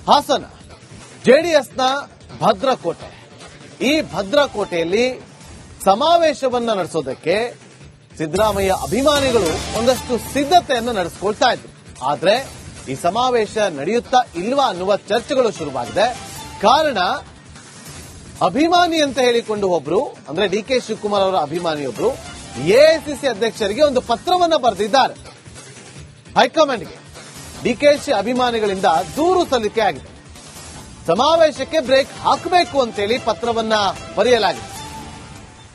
ಹಾಸನ ಜೆಡಿಎಸ್ನ ಭದ್ರಕೋಟೆ. ಈ ಭದ್ರಕೋಟೆಯಲ್ಲಿ ಸಮಾವೇಶವನ್ನ ನಡೆಸೋದಕ್ಕೆ ಸಿದ್ದರಾಮಯ್ಯ ಅಭಿಮಾನಿಗಳು ಒಂದಷ್ಟು ಸಿದ್ಧತೆಯನ್ನು ನಡೆಸಿಕೊಳ್ತಾ ಇದ್ರು. ಆದ್ರೆ ಈ ಸಮಾವೇಶ ನಡೆಯುತ್ತಾ ಇಲ್ವಾ ಅನ್ನುವ ಚರ್ಚೆಗಳು ಶುರುವಾಗಿದೆ. ಕಾರಣ, ಅಭಿಮಾನಿ ಅಂತ ಹೇಳಿಕೊಂಡು ಒಬ್ರು, ಅಂದ್ರೆ ಡಿಕೆ ಶಿವಕುಮಾರ್ ಅವರ ಅಭಿಮಾನಿಯೊಬ್ರು ಎಐಸಿಸಿ ಅಧ್ಯಕ್ಷರಿಗೆ ಒಂದು ಪತ್ರವನ್ನ ಬರೆದಿದ್ದಾರೆ. ಹೈಕಮಾಂಡ್ಗೆ ಡಿಕೆಶಿ ಅಭಿಮಾನಿಗಳಿಂದ ದೂರು ಸಲ್ಲಿಕೆ ಆಗಿದೆ. ಸಮಾವೇಶಕ್ಕೆ ಬ್ರೇಕ್ ಹಾಕಬೇಕು ಅಂತೇಳಿ ಪತ್ರವನ್ನ ಬರೆಯಲಾಗಿದೆ.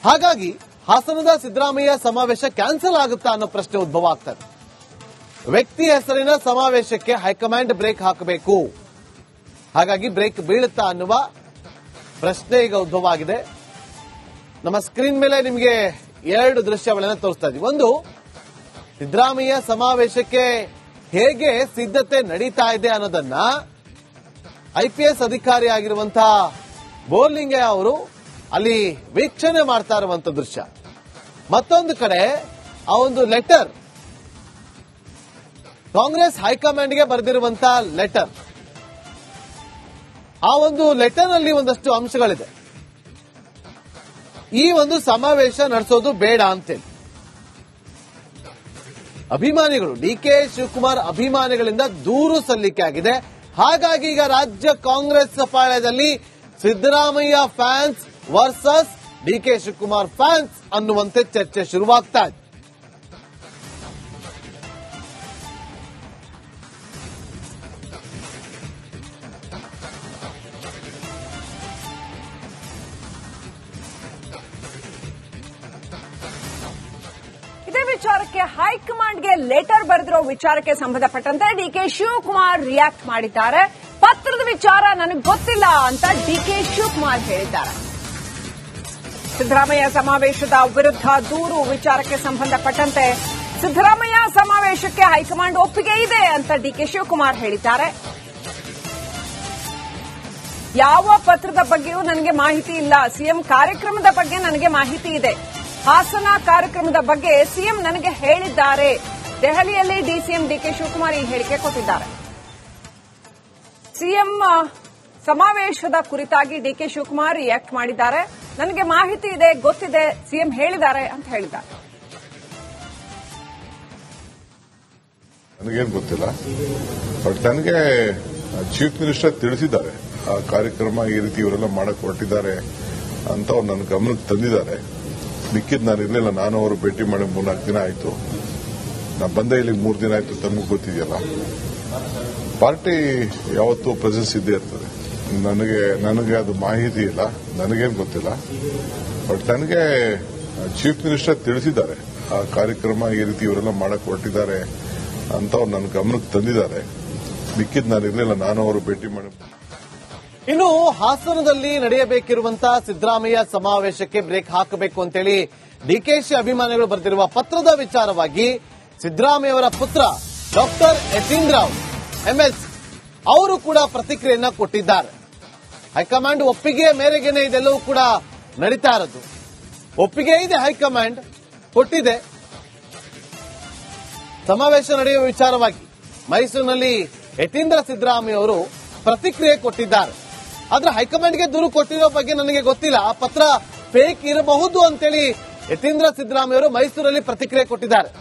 ಹಾಗಾಗಿ ಹಾಸನದ ಸಿದ್ದರಾಮಯ್ಯ ಸಮಾವೇಶ ಕ್ಯಾನ್ಸಲ್ ಆಗುತ್ತಾ ಅನ್ನೋ ಪ್ರಶ್ನೆ ಉದ್ಭವ ಆಗ್ತದೆ. ವ್ಯಕ್ತಿ ಹೆಸರಿನ ಸಮಾವೇಶಕ್ಕೆ ಹೈಕಮಾಂಡ್ ಬ್ರೇಕ್ ಹಾಕಬೇಕು, ಹಾಗಾಗಿ ಬ್ರೇಕ್ ಬೀಳುತ್ತಾ ಅನ್ನುವ ಪ್ರಶ್ನೆ ಈಗ ಉದ್ಭವ ಆಗಿದೆ. ನಮ್ಮ ಸ್ಕ್ರೀನ್ ಮೇಲೆ ನಿಮಗೆ ಎರಡು ದೃಶ್ಯಗಳನ್ನು ತೋರಿಸ್ತಾ ಇದ್ದೀವಿ. ಒಂದು, ಸಿದ್ದರಾಮಯ್ಯ ಸಮಾವೇಶಕ್ಕೆ ಹೇಗೆ ಸಿದ್ಧತೆ ನಡೀತಾ ಇದೆ ಅನ್ನೋದನ್ನ ಐಪಿಎಸ್ ಅಧಿಕಾರಿಯಾಗಿರುವಂತಹ ಬೋರ್ಲಿಂಗಯ್ಯ ಅವರು ಅಲ್ಲಿ ವೀಕ್ಷಣೆ ಮಾಡ್ತಾ ಇರುವಂತ ದೃಶ್ಯ. ಮತ್ತೊಂದು ಕಡೆ ಆ ಒಂದು ಲೆಟರ್, ಕಾಂಗ್ರೆಸ್ ಹೈಕಮಾಂಡ್ಗೆ ಬರೆದಿರುವಂತಹ ಲೆಟರ್, ಆ ಒಂದು ಲೆಟರ್ ನಲ್ಲಿ ಒಂದಷ್ಟು ಅಂಶಗಳಿದೆ. ಈ ಒಂದು ಸಮಾವೇಶ ನಡೆಸೋದು ಬೇಡ ಅಂತೇಳಿ ಅಭಿಮಾನಿಗಳು, ಡಿಕೆ ಶಿವಕುಮಾರ್ ಅಭಿಮಾನಿಗಳಿಂದ ದೂರು ಸಲ್ಲಿಕೆ ಆಗಿದೆ. ಹಾಗಾಗಿ ಈಗ ರಾಜ್ಯ ಕಾಂಗ್ರೆಸ್ ಪಾಳ್ಯದಲ್ಲಿ Siddaramaiah fans versus D K Shivakumar fans ಅನ್ನುವಂತೆ ಚರ್ಚೆ ಶುರುವಾಗ್ತಾ ಇದೆ. ಇದೇ ವಿಚಾರಕ್ಕೆ ಹೈಕಮಾಂಡ್ಗೆ ಲೆಟರ್ ಬರೆದಿರೋ ವಿಚಾರಕ್ಕೆ ಸಂಬಂಧಪಟ್ಟಂತೆ ಡಿಕೆ ಶಿವಕುಮಾರ್ ರಿಯಾಕ್ಟ್ ಮಾಡಿದ್ದಾರೆ. ಪತ್ರದ ವಿಚಾರ ನನಗೆ ಗೊತ್ತಿಲ್ಲ ಅಂತ ಡಿಕೆ ಶಿವಕುಮಾರ್ ಹೇಳಿದ್ದಾರೆ. ಸಿದ್ದರಾಮಯ್ಯ ಸಮಾವೇಶದ ವಿರುದ್ಧ ದೂರು ವಿಚಾರಕ್ಕೆ ಸಂಬಂಧಪಟ್ಟಂತೆ ಸಿದ್ದರಾಮಯ್ಯ ಸಮಾವೇಶಕ್ಕೆ ಹೈಕಮಾಂಡ್ ಒಪ್ಪಿಗೆ ಇದೆ ಅಂತ ಡಿಕೆ ಶಿವಕುಮಾರ್ ಹೇಳಿದ್ದಾರೆ. ಯಾವ ಪತ್ರದ ಬಗ್ಗೆಯೂ ನನಗೆ ಮಾಹಿತಿ ಇಲ್ಲ. ಸಿಎಂ ಕಾರ್ಯಕ್ರಮದ ಬಗ್ಗೆ ನನಗೆ ಮಾಹಿತಿ ಇದೆ. ಹಾಸನ ಕಾರ್ಯಕ್ರಮದ ಬಗ್ಗೆ ಸಿಎಂ ನನಗೆ ಹೇಳಿದ್ದಾರೆ. ದೆಹಲಿಯಲ್ಲಿ ಡಿಸಿಎಂ ಡಿಕೆ ಶಿವಕುಮಾರ್ ಈ ಹೇಳಿಕೆ ಕೊಟ್ಟಿದ್ದಾರೆ. ಸಿಎಂ ಸಮಾವೇಶದ ಕುರಿತಾಗಿ ಡಿಕೆ ಶಿವಕುಮಾರ್ ರಿಯಾಕ್ಟ್ ಮಾಡಿದ್ದಾರೆ. ನನಗೆ ಮಾಹಿತಿ ಇದೆ, ಗೊತ್ತಿದೆ, ಸಿಎಂ ಹೇಳಿದ್ದಾರೆ ಅಂತ ಹೇಳಿದ್ದಾರೆ. ನನಗೇನು ಗೊತ್ತಿಲ್ಲ, ಬಟ್ ನನಗೆ ಚೀಫ್ ಮಿನಿಸ್ಟರ್ ತಿಳಿಸಿದ್ದಾರೆ ಆ ಕಾರ್ಯಕ್ರಮ ಈ ರೀತಿ ಇವರೆಲ್ಲ ಮಾಡಕ್ ಹೊರಟಿದ್ದಾರೆ ಅಂತ ಅವ್ರು ನನ್ನ ಗಮನಕ್ಕೆ ತಂದಿದ್ದಾರೆ. ಮಿಕ್ಕಿದ್ ನಾನು ಇರಲಿಲ್ಲ. ನಾನು ಅವರು ಭೇಟಿ ಮಾಡಿ 3-4 ದಿನ ಆಯಿತು. ನಾನು ಬಂದೆ ಇಲ್ಲಿಗೆ 3 ದಿನ ಆಯಿತು. ತಮಗೂ ಗೊತ್ತಿದೆಯಲ್ಲ, ಪಾರ್ಟಿ ಯಾವತ್ತೂ ಪ್ರೆಸೆನ್ಸ್ ಇದ್ದೇ ಇರ್ತದೆ. ನನಗೆ ಅದು ಮಾಹಿತಿ ಇಲ್ಲ, ನನಗೇನು ಗೊತ್ತಿಲ್ಲ, ಬಟ್ ನನಗೆ ಚೀಫ್ ಮಿನಿಸ್ಟರ್ ತಿಳಿಸಿದ್ದಾರೆ ಆ ಕಾರ್ಯಕ್ರಮ ಈ ರೀತಿ ಇವರೆಲ್ಲ ಮಾಡಕ್ ಹೊರಟಿದ್ದಾರೆ ಅಂತ ಅವ್ರು ನನ್ನ ಗಮನಕ್ಕೆ ತಂದಿದ್ದಾರೆ. ಮಿಕ್ಕಿದ್ ನಾನು ಇರಲಿಲ್ಲ. ನಾನು ಅವರು ಭೇಟಿ ಮಾಡಿ. ಇನ್ನು ಹಾಸನದಲ್ಲಿ ನಡೆಯಬೇಕಿರುವಂತಹ ಸಿದ್ದರಾಮಯ್ಯ ಸಮಾವೇಶಕ್ಕೆ ಬ್ರೇಕ್ ಹಾಕಬೇಕು ಅಂತೇಳಿ ಡಿಕೆಶಿ ಅಭಿಮಾನಿಗಳು ಬರೆದಿರುವ ಪತ್ರದ ವಿಚಾರವಾಗಿ ಸಿದ್ದರಾಮಯ್ಯ ಅವರ ಪುತ್ರ ಡಾಕ್ಟರ್ ಯತೀಂದ್ರರಾವ್ ಎಂಎಸ್ ಅವರು ಕೂಡ ಪ್ರತಿಕ್ರಿಯೆಯನ್ನ ಕೊಟ್ಟಿದ್ದಾರೆ. ಹೈಕಮಾಂಡ್ ಒಪ್ಪಿಗೆ ಮೇರೆಗೆನೆ ಇದೆಲ್ಲವೂ ಕೂಡ ನಡೀತಾ ಇರೋದು. ಒಪ್ಪಿಗೆ ಇದೆ, ಹೈಕಮಾಂಡ್ ಕೊಟ್ಟಿದೆ. ಸಮಾವೇಶ ನಡೆಯುವ ವಿಚಾರವಾಗಿ ಮೈಸೂರಿನಲ್ಲಿ ಯತೀಂದ್ರ ಸಿದ್ದರಾಮಯ್ಯ ಅವರು ಪ್ರತಿಕ್ರಿಯೆ ಕೊಟ್ಟಿದ್ದಾರೆ. ಆದ್ರೆ ಹೈಕಮಾಂಡ್ಗೆ ದೂರು ಕೊಟ್ಟಿರೋ ಬಗ್ಗೆ ನನಗೆ ಗೊತ್ತಿಲ್ಲ. ಆ ಪತ್ರ ಫೇಕ್ ಇರಬಹುದು ಅಂತೇಳಿ ಯತೀಂದ್ರ ಸಿದ್ದರಾಮಯ್ಯ ಅವರು ಮೈಸೂರಲ್ಲಿ ಪ್ರತಿಕ್ರಿಯೆ ಕೊಟ್ಟಿದ್ದಾರೆ.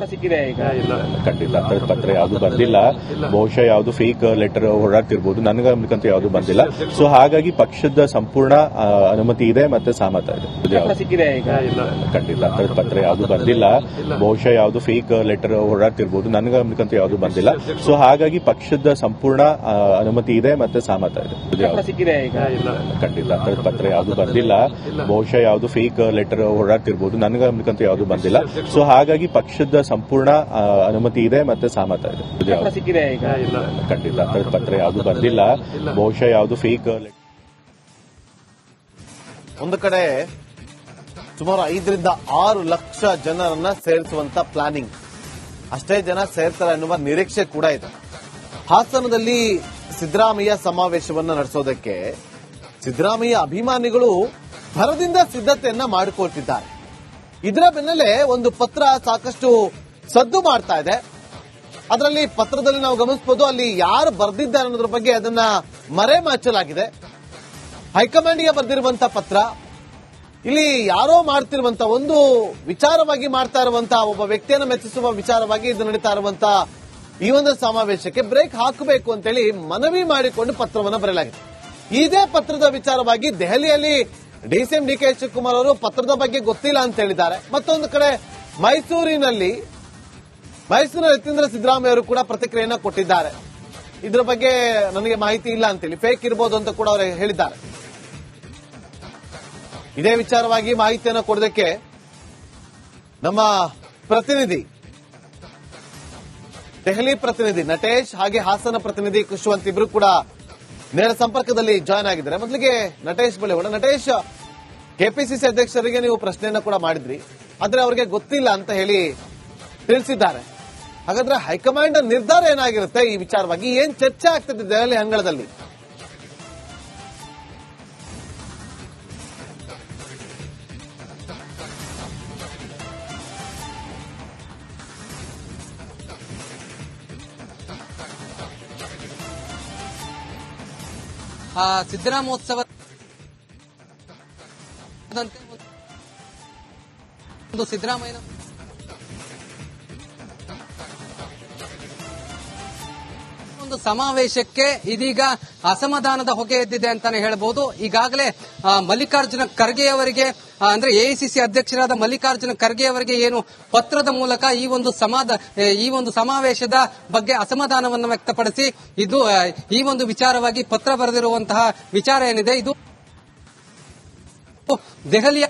ಸಿಕ್ಕಿದೆ ಈಗ ಇಲ್ಲ ಕಂಡಿಲ್ಲ. ಪತ್ರ ಯಾವುದು ಬಂದಿಲ್ಲ. ಬಹುಶಃ ಯಾವುದು ಫೇಕ್ ಲೆಟರ್ ಹೊರಡ್ತಿರ್ಬೋದು. ನನಗಂತೂ ಯಾವುದು ಬಂದಿಲ್ಲ. ಸೊ ಹಾಗಾಗಿ ಪಕ್ಷದ ಸಂಪೂರ್ಣ ಅನುಮತಿ ಇದೆ ಮತ್ತೆ ಸಹಮತ ಇದೆ. ಸಿಕ್ಕಿದೆ ಈಗ ಇಲ್ಲ ಕಂಡಿಲ್ಲ. ಪತ್ರ ಯಾವುದು ಬಂದಿಲ್ಲ. ಬಹುಶಃ ಯಾವುದು ಫೇಕ್ ಲೆಟರ್ ಹೊರಡ್ತಿರ್ಬೋದು. ನನಗಂತೂ ಯಾವುದು ಬಂದಿಲ್ಲ. ಸೊ ಹಾಗಾಗಿ ಪಕ್ಷದ ಸಂಪೂರ್ಣ ಅನುಮತಿ ಇದೆ ಮತ್ತೆ ಸಹಮತ ಇದೆ. ಸಿಕ್ಕಿದೆ ಈಗ ಇಲ್ಲ ಕಂಡಿಲ್ಲ. ಪತ್ರ ಯಾವುದು ಬಂದಿಲ್ಲ. ಬಹುಶಃ ಯಾವುದು ಫೇಕ್ ಲೆಟರ್ ಹೊರಡ್ತಿರ್ಬೋದು. ನನಗಂತೂ ಯಾವುದು ಬಂದಿಲ್ಲ. ಸೊ ಹಾಗಾಗಿ ಪಕ್ಷದ ಸಂಪೂರ್ಣ ಅನುಮತಿ ಇದೆ ಮತ್ತೆ ಸಹಮತ ಇದೆ. ಸಿಕ್ಕಿದೆ ಈಗ ಇಲ್ಲ ಕಂಡಿಲ್ಲ. ಪತ್ರ ಯಾವುದು ಬಂದಿಲ್ಲ. ಬಹುಶಃ ಯಾವುದು ಫೇಕ್. ಒಂದು ಕಡೆ ಸುಮಾರು 5-6 ಲಕ್ಷ ಜನರನ್ನ ಸೇರಿಸುವಂತ ಪ್ಲಾನಿಂಗ್, ಅಷ್ಟೇ ಜನ ಸೇರ್ತಾರೆ ಅನ್ನುವ ನಿರೀಕ್ಷೆ ಕೂಡ ಇದೆ. ಹಾಸನದಲ್ಲಿ ಸಿದ್ದರಾಮಯ್ಯ ಸಮಾವೇಶವನ್ನು ನಡೆಸೋದಕ್ಕೆ ಸಿದ್ದರಾಮಯ್ಯ ಅಭಿಮಾನಿಗಳು ಭರದಿಂದ ಸಿದ್ಧತೆಯನ್ನ ಮಾಡಿಕೊಳ್ತಿದ್ದಾರೆ. ಇದರ ಬೆನ್ನಲ್ಲೇ ಒಂದು ಪತ್ರ ಸಾಕಷ್ಟು ಸದ್ದು ಮಾಡ್ತಾ ಇದೆ. ಅದರಲ್ಲಿ ಪತ್ರದಲ್ಲಿ ನಾವು ಗಮನಿಸಬಹುದು, ಅಲ್ಲಿ ಯಾರು ಬರೆದಿದ್ದಾರೆ ಅನ್ನೋದ್ರ ಬಗ್ಗೆ ಅದನ್ನ ಮರೆಮಾಚಲಾಗಿದೆ. ಹೈಕಮಾಂಡ್ಗೆ ಬರೆದಿರುವಂತಹ ಪತ್ರ, ಇಲ್ಲಿ ಯಾರೋ ಮಾಡ್ತಿರುವಂತ ಒಂದು ವಿಚಾರವಾಗಿ ಮಾಡ್ತಾ ಇರುವಂತಹ ಒಬ್ಬ ವ್ಯಕ್ತಿಯನ್ನು ಮೆಚ್ಚಿಸುವ ವಿಚಾರವಾಗಿ ಇದು ನಡೀತಾ ಇರುವಂತಹ ಈ ಒಂದು ಸಮಾವೇಶಕ್ಕೆ ಬ್ರೇಕ್ ಹಾಕಬೇಕು ಅಂತೇಳಿ ಮನವಿ ಮಾಡಿಕೊಂಡು ಪತ್ರವನ್ನು ಬರೆಯಲಾಗಿದೆ. ಇದೇ ಪತ್ರದ ವಿಚಾರವಾಗಿ ದೆಹಲಿಯಲ್ಲಿ ಡಿಸಿಎಂ ಡಿಕೆ ಶಿವಕುಮಾರ್ ಅವರು ಪತ್ರದ ಬಗ್ಗೆ ಗೊತ್ತಿಲ್ಲ ಅಂತ ಹೇಳಿದ್ದಾರೆ. ಮತ್ತೊಂದು ಕಡೆ ಮೈಸೂರಿನಲ್ಲಿ ಯತೀಂದ್ರ ಸಿದ್ದರಾಮಯ್ಯ ಅವರು ಕೂಡ ಪ್ರತಿಕ್ರಿಯೆಯನ್ನು ಕೊಟ್ಟಿದ್ದಾರೆ. ಇದರ ಬಗ್ಗೆ ನನಗೆ ಮಾಹಿತಿ ಇಲ್ಲ ಅಂತೇಳಿ, ಫೇಕ್ ಇರಬಹುದು ಅಂತ ಕೂಡ ಅವರು ಹೇಳಿದ್ದಾರೆ. ಇದೇ ವಿಚಾರವಾಗಿ ಮಾಹಿತಿಯನ್ನು ಕೊಡೋದಕ್ಕೆ ನಮ್ಮ ಪ್ರತಿನಿಧಿ, ದೆಹಲಿ ಪ್ರತಿನಿಧಿ ನಟೇಶ್ ಹಾಗೆ ಹಾಸನ ಪ್ರತಿನಿಧಿ ಖುಷ್ವಂತ್ ಇಬ್ರು ಕೂಡ ನೇರ ಸಂಪರ್ಕದಲ್ಲಿ ಜಾಯ್ನ್ ಆಗಿದ್ದಾರೆ. ಮೊದಲಿಗೆ ನಟೇಶ್ ಬಳಿ ಹೋಗೋಣ. ನಟೇಶ್, ಕೆಪಿಸಿಸಿ ಅಧ್ಯಕ್ಷರಿಗೆ ನೀವು ಪ್ರಶ್ನೆಯನ್ನ ಕೂಡ ಮಾಡಿದ್ರಿ, ಆದ್ರೆ ಅವರಿಗೆ ಗೊತ್ತಿಲ್ಲ ಅಂತ ಹೇಳಿ ತಿಳಿಸಿದ್ದಾರೆ. ಹಾಗಾದ್ರೆ ಹೈಕಮಾಂಡ್ ನಿರ್ಧಾರ ಏನಾಗಿರುತ್ತೆ ಈ ವಿಚಾರವಾಗಿ? ಏನ್ ಚರ್ಚೆ ಆಗ್ತದೆ ದೆಹಲಿ ಅಂಗಳದಲ್ಲಿ? ಸಿದ್ದರಾಮೋತ್ಸವ ಒಂದು ಸಿದ್ದರಾಮಯ್ಯ ಒಂದು ಸಮಾವೇಶಕ್ಕೆ ಇದೀಗ ಅಸಮಾಧಾನದ ಹೊಗೆ ಎದ್ದಿದೆ ಅಂತಾನೆ ಹೇಳಬಹುದು. ಈಗಾಗಲೇ ಮಲ್ಲಿಕಾರ್ಜುನ ಖರ್ಗೆ ಅವರಿಗೆ ಅಂದ್ರೆ ಎಐಸಿಸಿ ಅಧ್ಯಕ್ಷರಾದ ಮಲ್ಲಿಕಾರ್ಜುನ ಖರ್ಗೆ ಅವರಿಗೆ ಏನು ಪತ್ರದ ಮೂಲಕ ಈ ಒಂದು ಸಮಾವೇಶದ ಬಗ್ಗೆ ಅಸಮಾಧಾನವನ್ನು ವ್ಯಕ್ತಪಡಿಸಿ ಈ ಒಂದು ವಿಚಾರವಾಗಿ ಪತ್ರ ಬರೆದಿರುವಂತಹ ವಿಚಾರ ಏನಿದೆ, ಇದು ದೆಹಲಿಯ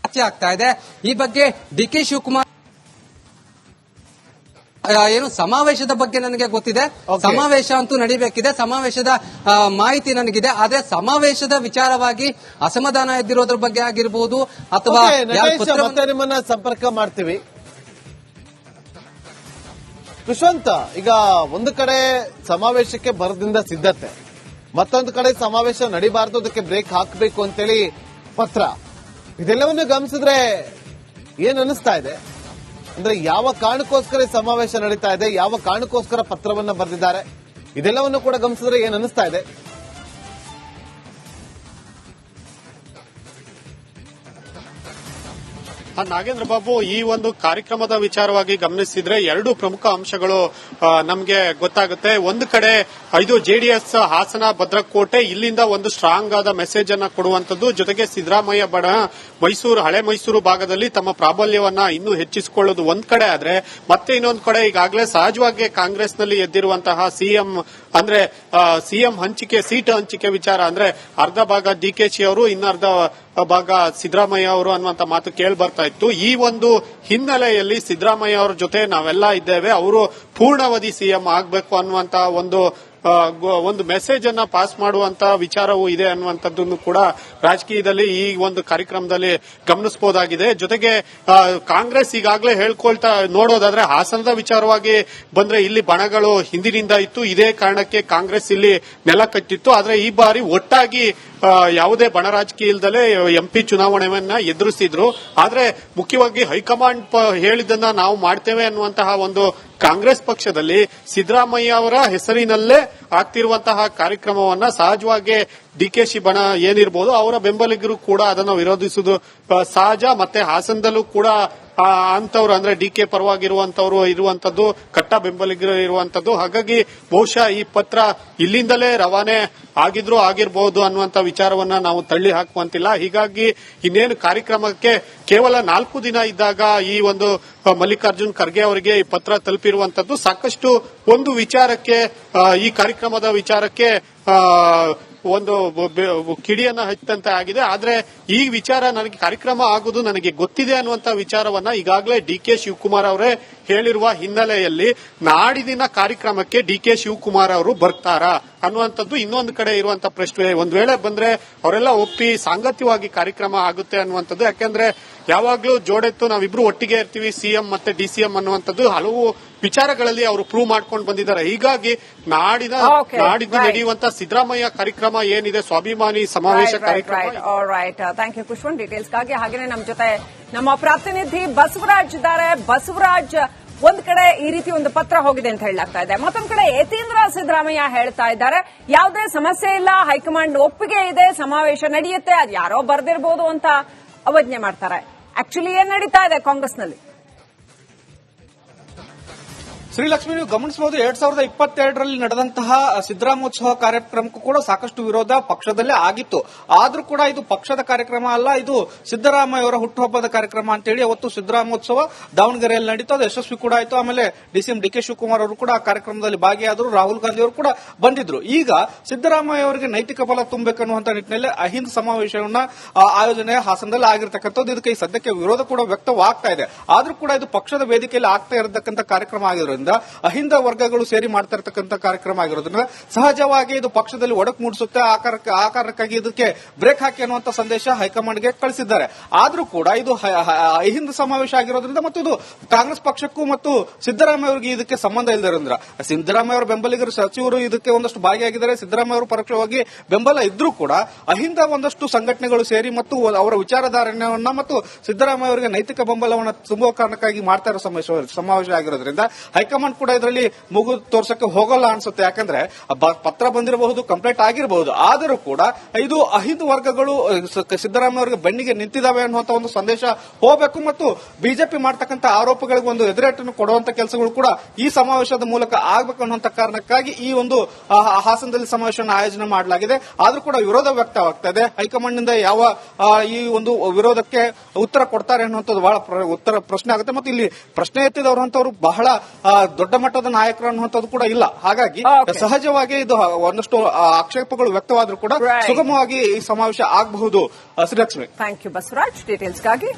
ಚರ್ಚೆ ಆಗ್ತಾ ಇದೆ. ಈ ಬಗ್ಗೆ ಡಿಕೆ ಶಿವಕುಮಾರ್ ಏನು ಸಮಾವೇಶದ ಬಗ್ಗೆ ನನಗೆ ಗೊತ್ತಿದೆ, ಸಮಾವೇಶ ಅಂತೂ ನಡೀಬೇಕಿದೆ, ಸಮಾವೇಶದ ಮಾಹಿತಿ ನನಗಿದೆ, ಆದ್ರೆ ಸಮಾವೇಶದ ವಿಚಾರವಾಗಿ ಅಸಮಾಧಾನ ಎದ್ದಿರೋದ್ರ ಬಗ್ಗೆ ಆಗಿರಬಹುದು ಅಥವಾ ಮತ್ತೆ ನಿಮ್ಮನ್ನ ಸಂಪರ್ಕ ಮಾಡ್ತೀವಿ. ಖುಷ್ವಂತ್, ಈಗ ಒಂದು ಕಡೆ ಸಮಾವೇಶಕ್ಕೆ ಬರದಿಂದ ಸಿದ್ಧತೆ, ಮತ್ತೊಂದು ಕಡೆ ಸಮಾವೇಶ ನಡೀಬಾರದು, ಅದಕ್ಕೆ ಬ್ರೇಕ್ ಹಾಕಬೇಕು ಅಂತೇಳಿ ಪತ್ರ, ಇದೆಲ್ಲವನ್ನು ಗಮನಿಸಿದ್ರೆ ಏನ್ ಅನಿಸ್ತಾ ಇದೆ? ಅಂದ್ರೆ ಯಾವ ಕಾರಣಕ್ಕೋಸ್ಕರ ಸಮಾವೇಶ ನಡೀತಾ ಇದೆ, ಯಾವ ಕಾರಣಕ್ಕೋಸ್ಕರ ಪತ್ರವನ್ನ ಬರೆದಿದ್ದಾರೆ, ಇದೆಲ್ಲವನ್ನು ಕೂಡ ಗಮನಿಸಿದ್ರೆ ಏನ್ ಅನಿಸ್ತಾ ಇದೆ? ನಾಗೇಂದ್ರ ಬಾಬು, ಈ ಒಂದು ಕಾರ್ಯಕ್ರಮದ ವಿಚಾರವಾಗಿ ಗಮನಿಸಿದ್ರೆ ಎರಡು ಪ್ರಮುಖ ಅಂಶಗಳು ನಮಗೆ ಗೊತ್ತಾಗುತ್ತೆ. ಒಂದು ಕಡೆ ಇದು ಜೆಡಿಎಸ್ ಹಾಸನ ಭದ್ರಕೋಟೆ, ಇಲ್ಲಿಂದ ಒಂದು ಸ್ಟ್ರಾಂಗ್ ಆದ ಮೆಸೇಜ್ ಅನ್ನ ಕೊಡುವಂತದ್ದು, ಜೊತೆಗೆ ಸಿದ್ದರಾಮಯ್ಯ ಬಣ ಮೈಸೂರು ಹಳೆ ಮೈಸೂರು ಭಾಗದಲ್ಲಿ ತಮ್ಮ ಪ್ರಾಬಲ್ಯವನ್ನ ಇನ್ನೂ ಹೆಚ್ಚಿಸಿಕೊಳ್ಳೋದು ಒಂದ್ ಕಡೆ ಆದ್ರೆ, ಮತ್ತೆ ಇನ್ನೊಂದು ಕಡೆ ಈಗಾಗಲೇ ಸಹಜವಾಗಿ ಕಾಂಗ್ರೆಸ್ನಲ್ಲಿ ಎದ್ದಿರುವಂತಹ ಸಿಎಂ ಹಂಚಿಕೆ, ಸೀಟ್ ಹಂಚಿಕೆ ವಿಚಾರ, ಅಂದ್ರೆ ಅರ್ಧ ಭಾಗ ಡಿಕೆಶಿ ಅವರು, ಇನ್ನರ್ಧ ಭಾಗ ಸಿದ್ದರಾಮಯ್ಯ ಅವರು ಅನ್ನುವಂತ ಮಾತು ಕೇಳಿ ಬರ್ತಾ ಇತ್ತು. ಈ ಒಂದು ಹಿನ್ನೆಲೆಯಲ್ಲಿ ಸಿದ್ದರಾಮಯ್ಯ ಅವರ ಜೊತೆ ನಾವೆಲ್ಲ ಇದ್ದೇವೆ, ಅವರು ಪೂರ್ಣಾವಧಿ ಸಿಎಂ ಆಗಬೇಕು ಅನ್ನುವಂತ ಒಂದು ಮೆಸೇಜ್ ಅನ್ನ ಪಾಸ್ ಮಾಡುವಂತ ವಿಚಾರವೂ ಇದೆ ಅನ್ನುವಂಥದ್ದನ್ನು ಕೂಡ ರಾಜಕೀಯದಲ್ಲಿ ಈ ಒಂದು ಕಾರ್ಯಕ್ರಮದಲ್ಲಿ ಗಮನಿಸಬಹುದಾಗಿದೆ. ಜೊತೆಗೆ ಕಾಂಗ್ರೆಸ್ ಈಗಾಗಲೇ ಹೇಳ್ಕೊಳ್ತಾ ನೋಡೋದಾದ್ರೆ ಹಾಸನದ ವಿಚಾರವಾಗಿ ಬಂದ್ರೆ ಇಲ್ಲಿ ಬಣಗಳು ಹಿಂದಿನಿಂದ ಇತ್ತು, ಇದೇ ಕಾರಣಕ್ಕೆ ಕಾಂಗ್ರೆಸ್ ಇಲ್ಲಿ ನೆಲ ಕಟ್ಟಿತ್ತು. ಆದ್ರೆ ಈ ಬಾರಿ ಒಟ್ಟಾಗಿ ಯಾವುದೇ ಬಣ ರಾಜಕೀಯ ಇಲ್ಲದಲೇ ಎಂಪಿ ಚುನಾವಣೆಯನ್ನ ಎದುರಿಸಿದ್ರು. ಆದ್ರೆ ಮುಖ್ಯವಾಗಿ ಹೈಕಮಾಂಡ್ ಹೇಳಿದ್ದನ್ನ ನಾವು ಮಾಡ್ತೇವೆ ಅನ್ನುವಂತಹ ಒಂದು ಕಾಂಗ್ರೆಸ್ ಪಕ್ಷದಲ್ಲಿ ಸಿದ್ದರಾಮಯ್ಯ ಅವರ ಹೆಸರಿನಲ್ಲೇ ಆಗ್ತಿರುವಂತಹ ಕಾರ್ಯಕ್ರಮವನ್ನ ಸಹಜವಾಗಿ ಡಿಕೆಶಿ ಬಣ ಏನಿರಬಹುದು ಅವರ ಬೆಂಬಲಿಗರು ಕೂಡ ಅದನ್ನು ವಿರೋಧಿಸುವುದು ಸಹಜ. ಮತ್ತೆ ಹಾಸನದಲ್ಲೂ ಕೂಡ ಅಂತವ್ರು ಅಂದ್ರೆ ಡಿಕೆ ಪರವಾಗಿರುವಂತವ್ರು ಇರುವಂತದ್ದು, ಕಟ್ಟ ಬೆಂಬಲಿಗರು ಇರುವಂತದ್ದು. ಹಾಗಾಗಿ ಬಹುಶಃ ಈ ಪತ್ರ ಇಲ್ಲಿಂದಲೇ ರವಾನೆ ಆಗಿರಬಹುದು ಅನ್ನುವಂತ ವಿಚಾರವನ್ನ ನಾವು ತಳ್ಳಿ ಹಾಕುವಂತಿಲ್ಲ. ಹೀಗಾಗಿ ಇನ್ನೇನು ಕಾರ್ಯಕ್ರಮಕ್ಕೆ ಕೇವಲ 4 ದಿನ ಇದ್ದಾಗ ಈ ಒಂದು ಮಲ್ಲಿಕಾರ್ಜುನ್ ಖರ್ಗೆ ಅವರಿಗೆ ಈ ಪತ್ರ ತಲುಪಿರುವಂತದ್ದು ಸಾಕಷ್ಟು ಒಂದು ವಿಚಾರಕ್ಕೆ, ಈ ಕಾರ್ಯಕ್ರಮದ ವಿಚಾರಕ್ಕೆ ಒಂದು ಕಿಡಿಯನ್ನ ಹಚ್ಚಿದಂತೆ ಆಗಿದೆ. ಆದ್ರೆ ಈ ವಿಚಾರ ನನಗೆ ಕಾರ್ಯಕ್ರಮ ಆಗುವುದು ನನಗೆ ಗೊತ್ತಿದೆ ಅನ್ನುವಂತ ವಿಚಾರವನ್ನ ಈಗಾಗಲೇ ಡಿಕೆ ಶಿವಕುಮಾರ್ ಅವರೇ ಹೇಳಿರುವ ಹಿನ್ನೆಲೆಯಲ್ಲಿ ನಾಡಿನ ಕಾರ್ಯಕ್ರಮಕ್ಕೆ ಡಿಕೆ ಶಿವಕುಮಾರ್ ಅವರು ಬರ್ತಾರಾ ಅನ್ನುವಂಥದ್ದು ಇನ್ನೊಂದು ಕಡೆ ಇರುವಂತ ಪ್ರಶ್ನೆ. ಒಂದ್ ವೇಳೆ ಬಂದ್ರೆ ಅವರೆಲ್ಲ ಒಪ್ಪಿ ಸಾಂಗತ್ಯವಾಗಿ ಕಾರ್ಯಕ್ರಮ ಆಗುತ್ತೆ ಅನ್ನುವಂಥದ್ದು. ಯಾಕೆಂದ್ರೆ ಯಾವಾಗ್ಲೂ ಜೋಡೆತ್ತು ನಾವಿಬ್ರು ಒಟ್ಟಿಗೆ ಇರ್ತೀವಿ, ಸಿಎಂ ಮತ್ತೆ ಡಿಸಿಎಂ ಅನ್ನುವಂಥದ್ದು ಹಲವು ವಿಚಾರಗಳಲ್ಲಿ ಅವರು ಪ್ರೂವ್ ಮಾಡ್ಕೊಂಡು ಬಂದಿದ್ದಾರೆ. ಹೀಗಾಗಿ ನಾಡಿದ್ದು ನಡೆಯುವಂತ ಸಿದ್ದರಾಮಯ್ಯ ಕಾರ್ಯಕ್ರಮ ಏನಿದೆ, ಸ್ವಾಭಿಮಾನಿ ಸಮಾವೇಶ ಕಾರ್ಯಕ್ರಮ. ಥ್ಯಾಂಕ್ ಯು ಖುಷ್ವಂತ್ ಡೀಟೇಲ್ಸ್ಗಾಗಿ. ಹಾಗೇನೆ ನಮ್ಮ ಜೊತೆ ನಮ್ಮ ಪ್ರತಿನಿಧಿ ಬಸವರಾಜ್ ಇದ್ದಾರೆ. ಬಸವರಾಜ್, ಒಂದ್ ಕಡೆ ಈ ರೀತಿ ಒಂದು ಪತ್ರ ಹೋಗಿದೆ ಅಂತ ಹೇಳಲಾಗ್ತಾ ಇದೆ. ಮತ್ತೊಂದ್ ಕಡೆ ಯತೀಂದ್ರ ಸಿದ್ದರಾಮಯ್ಯ ಹೇಳ್ತಾ ಇದ್ದಾರೆ ಯಾವುದೇ ಸಮಸ್ಯೆ ಇಲ್ಲ, ಹೈಕಮಾಂಡ್ ಒಪ್ಪಿಗೆ ಇದೆ, ಸಮಾವೇಶ ನಡೆಯುತ್ತೆ, ಅದು ಯಾರೋ ಬರ್ದಿರ್ಬೋದು ಅಂತ ಅವಜ್ಞೆ ಮಾಡ್ತಾರೆ. ಆಕ್ಚುಲಿ ಏನ್ ನಡೀತಾ ಇದೆ ಕಾಂಗ್ರೆಸ್ನಲ್ಲಿ? ಶ್ರೀಲಕ್ಷ್ಮಿ, ನೀವು ಗಮನಿಸಬಹುದು 2022ರಲ್ಲಿ ನಡೆದಂತಹ ಸಿದ್ದರಾಮೋತ್ಸವ ಕಾರ್ಯಕ್ರಮಕ್ಕೂ ಕೂಡ ಸಾಕಷ್ಟು ವಿರೋಧ ಪಕ್ಷದಲ್ಲೇ ಆಗಿತ್ತು. ಆದ್ರೂ ಕೂಡ ಇದು ಪಕ್ಷದ ಕಾರ್ಯಕ್ರಮ ಅಲ್ಲ, ಇದು ಸಿದ್ದರಾಮಯ್ಯ ಅವರ ಹುಟ್ಟುಹಬ್ಬದ ಕಾರ್ಯಕ್ರಮ ಅಂತೇಳಿ ಅವತ್ತು ಸಿದ್ದರಾಮೋತ್ಸವ ದಾವಣಗೆರೆಯಲ್ಲಿ ನಡೀತು. ಅದು ಯಶಸ್ವಿ ಕೂಡ ಆಯಿತು. ಆಮೇಲೆ ಡಿಸಿಎಂ ಡಿಕೆ ಶಿವಕುಮಾರ್ ಅವರು ಕೂಡ ಆ ಕಾರ್ಯಕ್ರಮದಲ್ಲಿ ಭಾಗಿಯಾದರು, ರಾಹುಲ್ ಗಾಂಧಿ ಅವರು ಕೂಡ ಬಂದಿದ್ರು. ಈಗ ಸಿದ್ದರಾಮಯ್ಯ ಅವರಿಗೆ ನೈತಿಕ ಬಲ ತುಂಬಬೇಕನ್ನುವಂತ ನಿಟ್ಟಿನಲ್ಲಿ ಅಹಿಂದ ಸಮಾವೇಶವನ್ನ ಆಯೋಜನೆ ಹಾಸನದಲ್ಲಿ ಆಗಿರ್ತಕ್ಕಂಥದ್ದು. ಇದಕ್ಕೆ ಸದ್ಯಕ್ಕೆ ವಿರೋಧ ಕೂಡ ವ್ಯಕ್ತವಾಗ್ತಾ ಇದೆ. ಆದ್ರೂ ಕೂಡ ಇದು ಪಕ್ಷದ ವೇದಿಕೆಯಲ್ಲಿ ಆಗ್ತಾ ಇರತಕ್ಕಂಥ ಕಾರ್ಯಕ್ರಮ ಆಗಿರೋದ್ರಿಂದ, ಅಹಿಂದ ವರ್ಗಗಳು ಸೇರಿ ಮಾಡ್ತಾ ಇರತಕ್ಕಂಥ ಕಾರ್ಯಕ್ರಮ ಆಗಿರೋದ್ರಿಂದ ಸಹಜವಾಗಿ ಇದು ಪಕ್ಷದಲ್ಲಿ ಒಡಕು ಮೂಡಿಸುತ್ತೆ. ಆ ಕಾರಣಕ್ಕಾಗಿ ಇದಕ್ಕೆ ಬ್ರೇಕ್ ಹಾಕಿ ಅನ್ನುವಂತ ಸಂದೇಶ ಹೈಕಮಾಂಡ್ಗೆ ಕಳಿಸಿದ್ದಾರೆ. ಆದ್ರೂ ಕೂಡ ಇದು ಅಹಿಂದ ಸಮಾವೇಶ ಆಗಿರೋದ್ರಿಂದ ಮತ್ತು ಇದು ಕಾಂಗ್ರೆಸ್ ಪಕ್ಷಕ್ಕೂ ಮತ್ತು ಸಿದ್ದರಾಮಯ್ಯ ಅವರಿಗೆ ಇದಕ್ಕೆ ಸಂಬಂಧ ಇಲ್ಲದಿರೋದ್ರಿಂದ, ಸಿದ್ದರಾಮಯ್ಯ ಅವರ ಬೆಂಬಲಿಗರು ಸಚಿವರು ಇದಕ್ಕೆ ಒಂದಷ್ಟು ಭಾಗಿಯಾಗಿದ್ದಾರೆ. ಸಿದ್ದರಾಮಯ್ಯ ಅವರು ಪರೋಕ್ಷವಾಗಿ ಬೆಂಬಲ ಇದ್ರೂ ಕೂಡ ಅಹಿಂದ ಒಂದಷ್ಟು ಸಂಘಟನೆಗಳು ಸೇರಿ ಮತ್ತು ಅವರ ವಿಚಾರಧಾರಣೆಯನ್ನ ಮತ್ತು ಸಿದ್ದರಾಮಯ್ಯ ಅವರಿಗೆ ನೈತಿಕ ಬೆಂಬಲವನ್ನು ತುಂಬುವ ಕಾರಣಕ್ಕಾಗಿ ಮಾಡ್ತಾ ಇರೋ ಸಮಾವೇಶ ಆಗಿರೋದ್ರಿಂದ ಹೈಕಮಾಂಡ್ ಕೂಡ ಇದರಲ್ಲಿ ಮುಗು ತೋರ್ಸಕ್ಕೆ ಹೋಗಲ್ಲ ಅನ್ಸುತ್ತೆ. ಯಾಕಂದ್ರೆ ಪತ್ರ ಬಂದಿರಬಹುದು, ಕಂಪ್ಲೇಂಟ್ ಆಗಿರಬಹುದು, ಆದರೂ ಕೂಡ ಇದು ಅಹಿಂದ ವರ್ಗಗಳು ಸಿದ್ದರಾಮಯ್ಯ ಅವರಿಗೆ ಬೆನ್ನಿಗೆ ನಿಂತಿದ್ದಾವೆ ಅನ್ನುವಂತ ಒಂದು ಸಂದೇಶ ಹೋಗಬೇಕು ಮತ್ತು ಬಿಜೆಪಿ ಮಾಡ್ತಕ್ಕಂಥ ಆರೋಪಗಳಿಗೆ ಒಂದು ಎದುರೇಟನ್ನು ಕೊಡುವಂತ ಕೆಲಸಗಳು ಕೂಡ ಈ ಸಮಾವೇಶದ ಮೂಲಕ ಆಗಬೇಕು ಅನ್ನುವಂತ ಕಾರಣಕ್ಕಾಗಿ ಈ ಒಂದು ಹಾಸನದಲ್ಲಿ ಸಮಾವೇಶವನ್ನು ಆಯೋಜನೆ ಮಾಡಲಾಗಿದೆ. ಆದ್ರೂ ಕೂಡ ವಿರೋಧ ವ್ಯಕ್ತವಾಗ್ತಾ ಇದೆ. ಹೈಕಮಾಂಡ್ ನಿಂದ ಯಾವ ಈ ಒಂದು ವಿರೋಧಕ್ಕೆ ಉತ್ತರ ಕೊಡ್ತಾರೆ ಅನ್ನುವಂಥದ್ದು ಬಹಳ ಪ್ರಶ್ನೆ ಆಗುತ್ತೆ. ಮತ್ತು ಇಲ್ಲಿ ಪ್ರಶ್ನೆ ಎತ್ತಿದವರು ಅಂತವರು ಬಹಳ ದೊಡ್ಡ ಮಟ್ಟದ ನಾಯಕರು ಅನ್ನುವಂಥದ್ದು ಕೂಡ ಇಲ್ಲ. ಹಾಗಾಗಿ ಸಹಜವಾಗಿ ಇದು ಒಂದಷ್ಟು ಆಕ್ಷೇಪಗಳು ವ್ಯಕ್ತವಾದ್ರೂ ಕೂಡ ಸುಗಮವಾಗಿ ಈ ಸಮಾವೇಶ ಆಗಬಹುದು. Srilakshmi, thank you Basavaraj. ಡೀಟೇಲ್ಸ್ಗಾಗಿ